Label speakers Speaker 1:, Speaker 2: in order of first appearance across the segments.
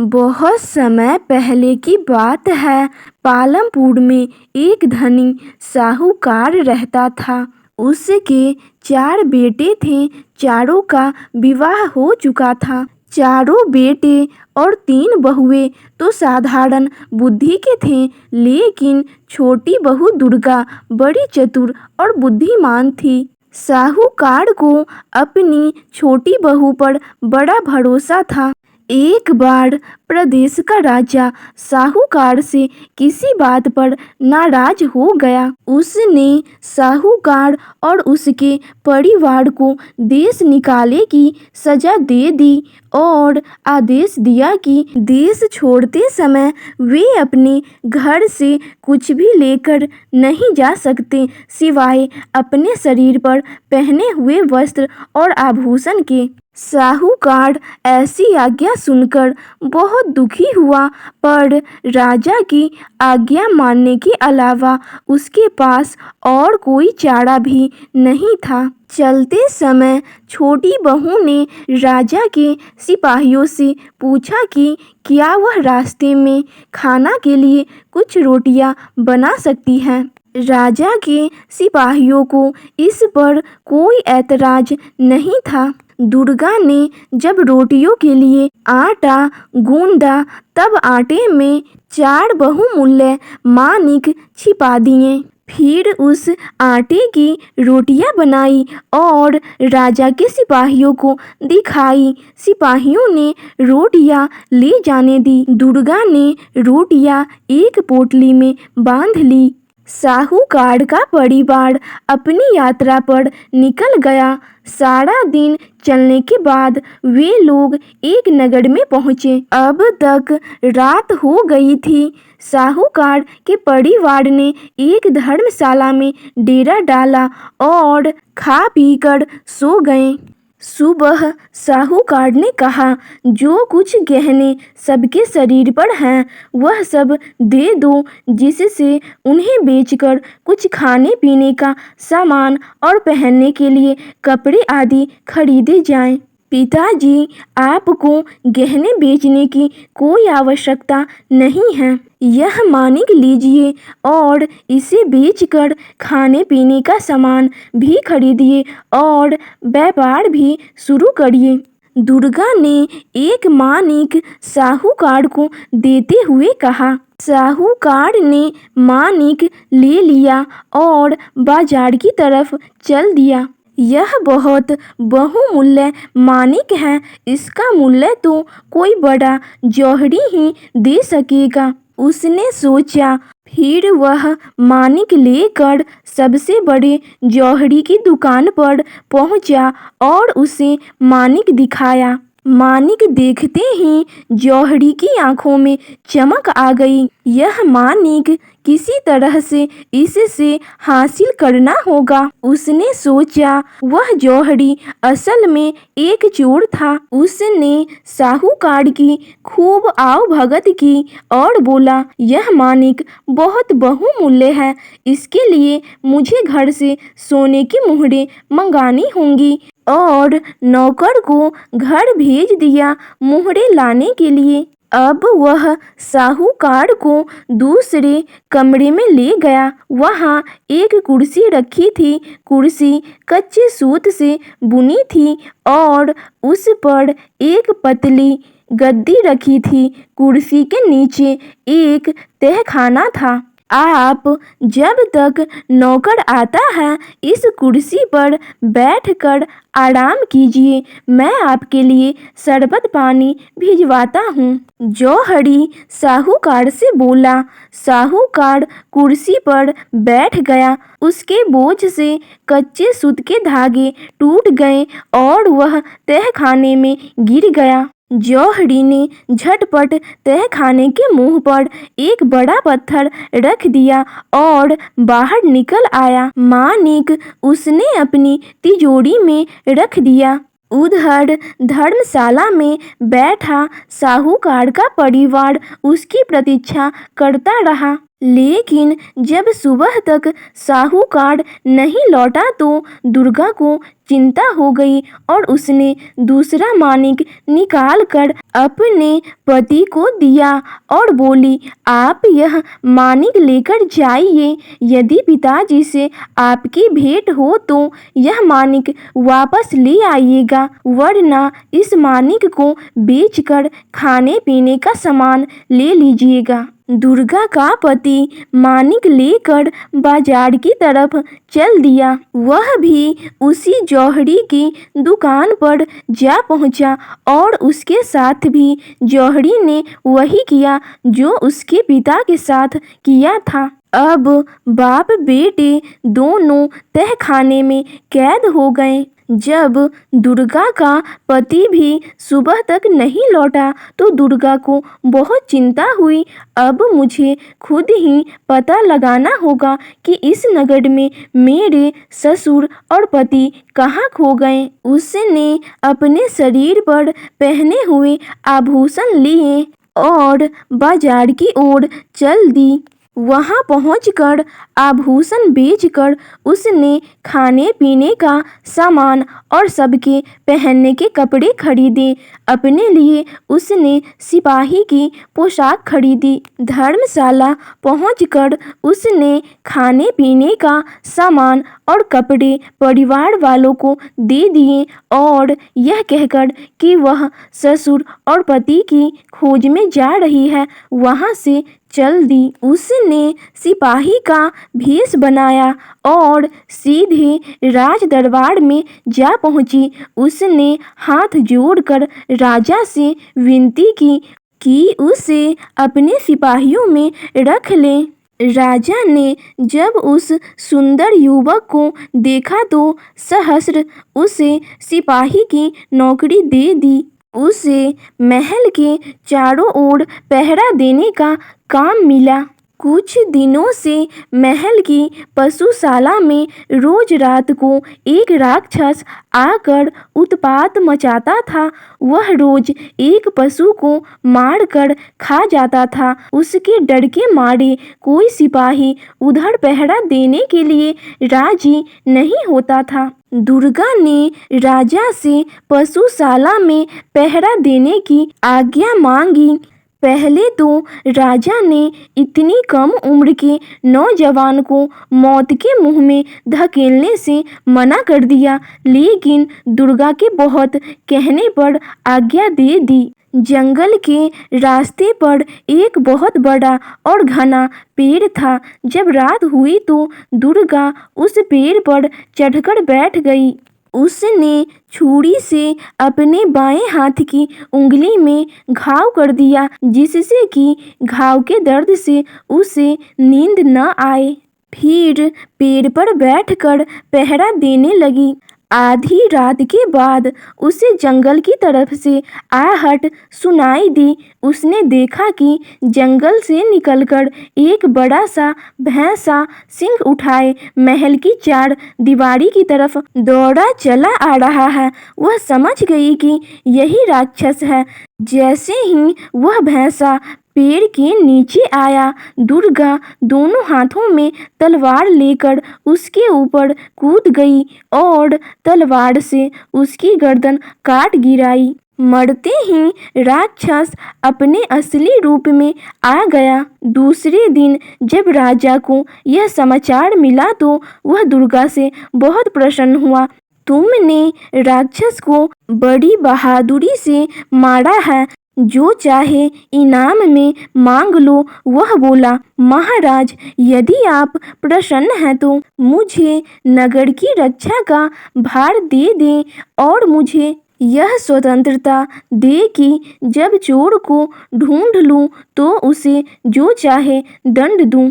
Speaker 1: बहुत समय पहले की बात है। पालमपुर में एक धनी साहूकार रहता था। उसके 4 बेटे थे। चारों का विवाह हो चुका था। चारों बेटे और 3 बहुएं तो साधारण बुद्धि के थे, लेकिन छोटी बहू दुर्गा बड़ी चतुर और बुद्धिमान थी। साहूकार को अपनी छोटी बहू पर बड़ा भरोसा था। एक बार प्रदेश का राजा साहूकार से किसी बात पर नाराज हो गया। उसने साहूकार और उसके परिवार को देश निकाले की सजा दे दी और आदेश दिया कि देश छोड़ते समय वे अपने घर से कुछ भी लेकर नहीं जा सकते, सिवाय अपने शरीर पर पहने हुए वस्त्र और आभूषण के। साहूकार ऐसी आज्ञा सुनकर बहुत दुखी हुआ, पर राजा की आज्ञा मानने के अलावा उसके पास और कोई चारा भी नहीं था। चलते समय छोटी बहू ने राजा के सिपाहियों से पूछा कि क्या वह रास्ते में खाना के लिए कुछ रोटियां बना सकती है। राजा के सिपाहियों को इस पर कोई ऐतराज नहीं था। दुर्गा ने जब रोटियों के लिए आटा गूंदा, तब आटे में 4 बहुमूल्य माणिक छिपा दिए। फिर उस आटे की रोटियां बनाई और राजा के सिपाहियों को दिखाई। सिपाहियों ने रोटियां ले जाने दी। दुर्गा ने रोटियां एक पोटली में बांध ली। साहूकार का परिवार अपनी यात्रा पर निकल गया। सारा दिन चलने के बाद वे लोग एक नगर में पहुंचे। अब तक रात हो गई थी। साहूकार के परिवार ने एक धर्मशाला में डेरा डाला और खा पीकर सो गए। सुबह साहूकार ने कहा, जो कुछ गहने सबके शरीर पर हैं, वह सब दे दो, जिससे उन्हें बेचकर कुछ खाने पीने का सामान और पहनने के लिए कपड़े आदि खरीदे जाएं। पिताजी, आपको गहने बेचने की कोई आवश्यकता नहीं है। यह माणिक लीजिए और इसे बेचकर खाने पीने का सामान भी खरीदिए और व्यापार भी शुरू करिए। दुर्गा ने एक माणिक साहूकार को देते हुए कहा। साहूकार ने माणिक ले लिया और बाजार की तरफ चल दिया। यह बहुत बहुमूल्य माणिक है, इसका मूल्य तो कोई बड़ा जौहरी ही दे सकेगा, उसने सोचा। फिर वह माणिक लेकर सबसे बड़े जौहरी की दुकान पर पहुंचा और उसे माणिक दिखाया। माणिक देखते ही जौहरी की आंखों में चमक आ गई। यह माणिक किसी तरह से इससे हासिल करना होगा, उसने सोचा। वह जौहरी असल में एक चोर था। उसने साहूकार की खूब आवभगत की और बोला, यह माणिक बहुत बहुमूल्य है, इसके लिए मुझे घर से सोने की मुहरें मंगानी होंगी। और नौकर को घर भेज दिया मुहरें लाने के लिए। अब वह साहूकार को दूसरे कमरे में ले गया। वहाँ एक कुर्सी रखी थी। कुर्सी कच्चे सूत से बुनी थी और उस पर एक पतली गद्दी रखी थी। कुर्सी के नीचे एक तहखाना था। आप जब तक नौकर आता है, इस कुर्सी पर बैठकर आराम कीजिए, मैं आपके लिए शरबत पानी भिजवाता हूँ। जौहरी साहूकार से बोला। साहूकार कुर्सी पर बैठ गया। उसके बोझ से कच्चे सूत के धागे टूट गए और वह तहखाने में गिर गया। जौहरी ने झटपट तहखाने के मुंह पर एक बड़ा पत्थर रख दिया और बाहर निकल आया। माणिक उसने अपनी तिजोरी में रख दिया। उधर धर्मशाला में बैठा साहूकार का परिवार उसकी प्रतीक्षा करता रहा। लेकिन जब सुबह तक साहूकार नहीं लौटा तो दुर्गा को चिंता हो गई और उसने दूसरा मानिक निकाल कर अपने पति को दिया और बोली, आप यह मानिक लेकर जाइए। यदि पिताजी से आपकी भेंट हो तो यह मानिक वापस ले आइएगा, वरना इस मानिक को बेचकर खाने पीने का सामान ले लीजिएगा। दुर्गा का पति मानिक लेकर बाजार की तरफ चल दिया। वह भी उसी जौहरी की दुकान पर जा पहुंचा और उसके साथ भी जौहरी ने वही किया जो उसके पिता के साथ किया था। अब बाप बेटे दोनों तहखाने में कैद हो गए। जब दुर्गा का पति भी सुबह तक नहीं लौटा तो दुर्गा को बहुत चिंता हुई। अब मुझे खुद ही पता लगाना होगा कि इस नगर में मेरे ससुर और पति कहाँ खो गए। उसने अपने शरीर पर पहने हुए आभूषण लिए और बाजार की ओर चल दी। वहां पहुंचकर आभूषण बेचकर उसने खाने पीने का सामान और सबके पहनने के कपड़े खरीदे। अपने लिए उसने सिपाही की पोशाक खरीदी। धर्मशाला पहुंचकर उसने खाने पीने का सामान और कपड़े परिवार वालों को दे दिए और यह कहकर कि वह ससुर और पति की खोज में जा रही है, वहां से चल दी। उसने सिपाही का भेष बनाया और सीधे राज दरबार में जा पहुंची। उसने हाथ जोड़कर राजा से विनती की कि उसे अपने सिपाहियों में रख ले। राजा ने जब उस सुंदर युवक को देखा तो सहस्र उसे सिपाही की नौकरी दे दी। उसे महल के चारों ओर पहरा देने का काम मिला। कुछ दिनों से महल की पशुशाला में रोज रात को एक राक्षस आकर उत्पात मचाता था। वह रोज एक पशु को मारकर खा जाता था। उसके डर के मारे कोई सिपाही उधर पहरा देने के लिए राजी नहीं होता था। दुर्गा ने राजा से पशुशाला में पहरा देने की आज्ञा मांगी। पहले तो राजा ने इतनी कम उम्र के नौजवान को मौत के मुंह में धकेलने से मना कर दिया, लेकिन दुर्गा के बहुत कहने पर आज्ञा दे दी। जंगल के रास्ते पर एक बहुत बड़ा और घना पेड़ था। जब रात हुई तो दुर्गा उस पेड़ पर चढ़कर बैठ गई। उसने छुरी से अपने बाएं हाथ की उंगली में घाव कर दिया, जिससे कि घाव के दर्द से उसे नींद न आए। फिर पेड़ पर बैठकर पहरा देने लगी। आधी रात के बाद उसे जंगल की तरफ से आहट सुनाई दी। उसने देखा कि जंगल से निकलकर एक बड़ा सा भैंसा सिंह उठाए महल की चार दीवारी की तरफ दौड़ा चला आ रहा है। वह समझ गई कि यही राक्षस है। जैसे ही वह भैंसा पेड़ के नीचे आया, दुर्गा दोनों हाथों में तलवार लेकर उसके ऊपर कूद गई और तलवार से उसकी गर्दन काट गिराई। मरते ही राक्षस अपने असली रूप में आ गया। दूसरे दिन जब राजा को यह समाचार मिला तो वह दुर्गा से बहुत प्रसन्न हुआ। तुमने राक्षस को बड़ी बहादुरी से मारा है, जो चाहे इनाम में मांग लो। वह बोला, महाराज, यदि आप प्रसन्न हैं तो मुझे नगर की रक्षा का भार दे दें और मुझे यह स्वतंत्रता दे कि जब चोर को ढूंढ लूं तो उसे जो चाहे दंड दूं।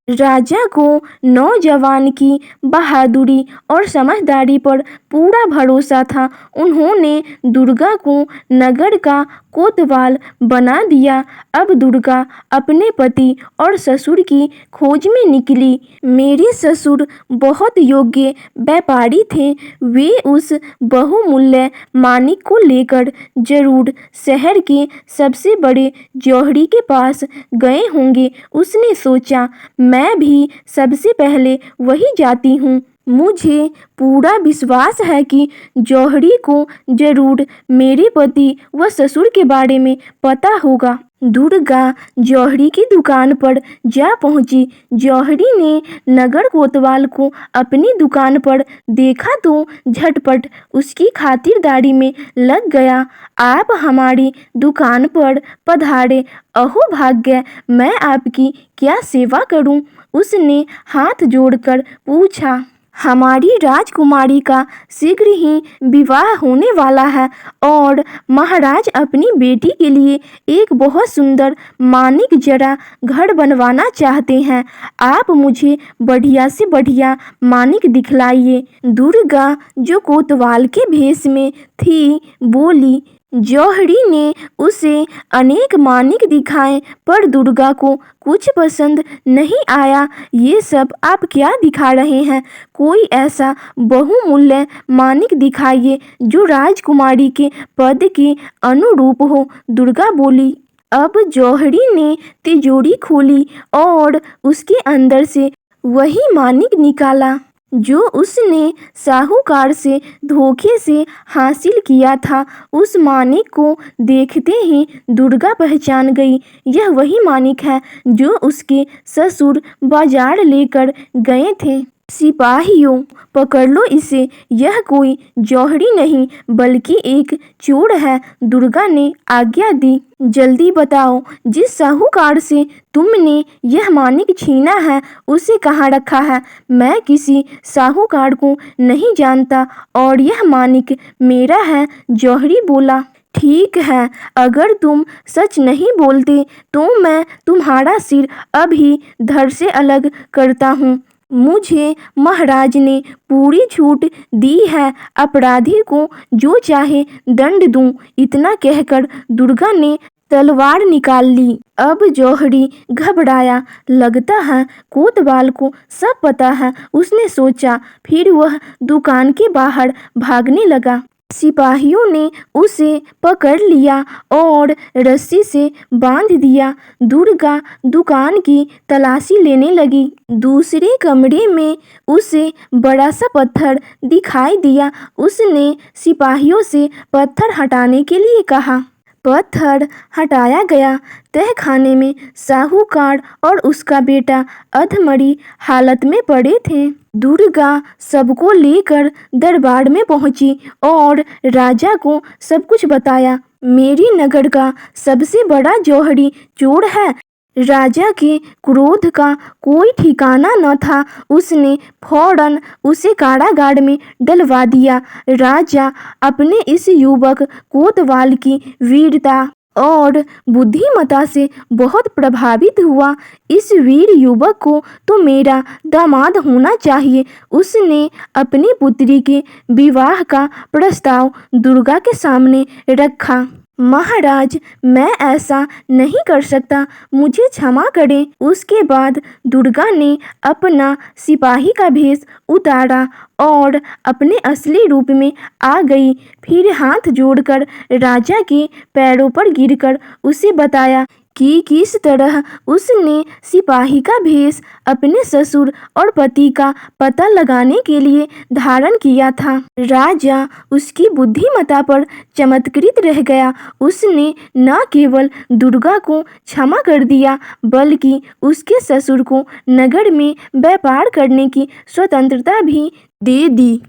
Speaker 1: राजा को नौजवान की बहादुरी और समझदारी पर पूरा भरोसा था। उन्होंने दुर्गा को नगर का कोतवाल बना दिया। अब दुर्गा अपने पति और ससुर की खोज में निकली। मेरे ससुर बहुत योग्य व्यापारी थे। वे उस बहुमूल्य मानिक को लेकर जरूर शहर के सबसे बड़े जौहरी के पास गए होंगे। उसने सोचा, मैं भी सबसे पहले वही जाती हूँ। मुझे पूरा विश्वास है कि जौहरी को जरूर मेरे पति व ससुर के बारे में पता होगा। दुर्गा जौहरी की दुकान पर जा पहुंची। जौहरी ने नगर कोतवाल को अपनी दुकान पर देखा तो झटपट उसकी खातिरदारी में लग गया। आप हमारी दुकान पर पधारे। अहो भाग्य, मैं आपकी क्या सेवा करूं? उसने हाथ जोड़कर पूछा। हमारी राजकुमारी का शीघ्र ही विवाह होने वाला है और महाराज अपनी बेटी के लिए एक बहुत सुंदर मानिक जरा घर बनवाना चाहते हैं। आप मुझे बढ़िया से बढ़िया मानिक दिखलाइए। दुर्गा, जो कोतवाल के भेष में थी, बोली। जौहरी ने उसे अनेक मानिक दिखाए पर दुर्गा को कुछ पसंद नहीं आया। ये सब आप क्या दिखा रहे हैं? कोई ऐसा बहुमूल्य मानिक दिखाइए जो राजकुमारी के पद के अनुरूप हो। दुर्गा बोली। अब जौहरी ने तिजोरी खोली और उसके अंदर से वही मानिक निकाला जो उसने साहूकार से धोखे से हासिल किया था। उस मानिक को देखते ही दुर्गा पहचान गई। यह वही मानिक है जो उसके ससुर बाजार लेकर गए थे। सिपाहियों, पकड़ लो इसे। यह कोई जौहरी नहीं बल्कि एक चोर है। दुर्गा ने आज्ञा दी। जल्दी बताओ, जिस साहूकार से तुमने यह मानिक छीना है उसे कहाँ रखा है? मैं किसी साहूकार को नहीं जानता और यह मानिक मेरा है। जौहरी बोला। ठीक है, अगर तुम सच नहीं बोलते तो मैं तुम्हारा सिर अभी धड़ से अलग करता हूँ। मुझे महाराज ने पूरी छूट दी है। अपराधी को जो चाहे दंड दूं। इतना कहकर दुर्गा ने तलवार निकाल ली। अब जौहरी घबराया। लगता है कोतवाल को सब पता है, उसने सोचा। फिर वह दुकान के बाहर भागने लगा। सिपाहियों ने उसे पकड़ लिया और रस्सी से बांध दिया। दुर्गा दुकान की तलाशी लेने लगी। दूसरे कमरे में उसे बड़ा सा पत्थर दिखाई दिया। उसने सिपाहियों से पत्थर हटाने के लिए कहा। पत्थर हटाया गया। तहखाने में साहूकार और उसका बेटा अधमरी हालत में पड़े थे। दुर्गा सबको लेकर दरबार में पहुंची और राजा को सब कुछ बताया। मेरी नगर का सबसे बड़ा जौहरी चोर है। राजा के क्रोध का कोई ठिकाना न था। उसने फौरन उसे कारागार में डलवा दिया। राजा अपने इस युवक कोतवाल की वीरता और बुद्धिमत्ता से बहुत प्रभावित हुआ। इस वीर युवक को तो मेरा दामाद होना चाहिए। उसने अपनी पुत्री के विवाह का प्रस्ताव दुर्गा के सामने रखा। महाराज, मैं ऐसा नहीं कर सकता, मुझे क्षमा करें। उसके बाद दुर्गा ने अपना सिपाही का भेष उतारा और अपने असली रूप में आ गई। फिर हाथ जोड़कर राजा के पैरों पर गिरकर उसे बताया कि किस तरह उसने सिपाही का भेष अपने ससुर और पति का पता लगाने के लिए धारण किया था। राजा उसकी बुद्धिमत्ता पर चमत्कृत रह गया। उसने न केवल दुर्गा को क्षमा कर दिया बल्कि उसके ससुर को नगर में व्यापार करने की स्वतंत्रता भी दे दी।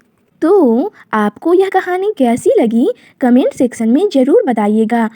Speaker 1: तो आपको यह कहानी कैसी लगी? कमेंट सेक्शन में ज़रूर बताइएगा।